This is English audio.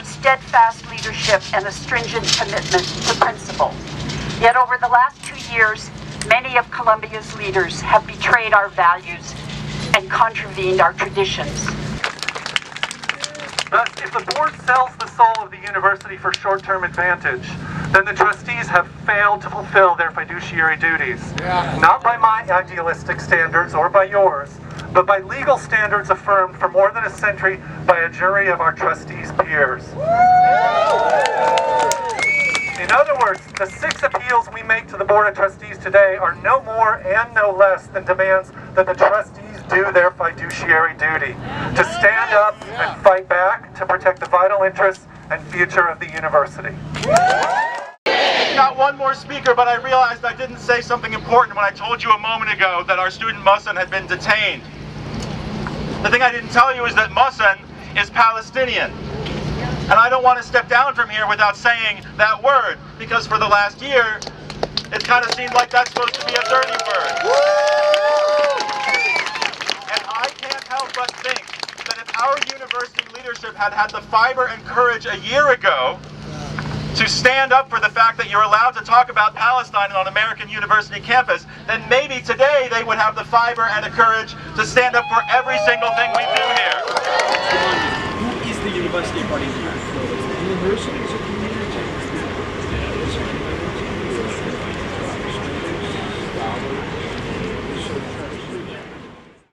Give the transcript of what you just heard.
steadfast leadership and a stringent commitment to principle. Yet over the last 2 years, many of Columbia's leaders have betrayed our values and contravened our traditions. Thus, if the board sells the soul of the university for short-term advantage, then the trustees have failed to fulfill their fiduciary duties. Not by my idealistic standards or by yours, but by legal standards affirmed for more than a century by a jury of our trustees' peers. In other words, the 6 appeals we make to the Board of Trustees today are no more and no less than demands that the trustees do their fiduciary duty, to stand up and fight back to protect the vital interests and future of the university. Got one more speaker, but I realized I didn't say something important when I told you a moment ago that our student Muhsin had been detained. The thing I didn't tell you is that Muhsin is Palestinian. And I don't want to step down from here without saying that word, because for the last year, it kind of seemed like that's supposed to be a dirty word. And I can't help but think that if our university leadership had had the fiber and courage a year ago to stand up for the fact that you're allowed to talk about Palestine on American university campus, then maybe today they would have the fiber and the courage to stand up for every single thing we do here. Who is the university according to you? The university is a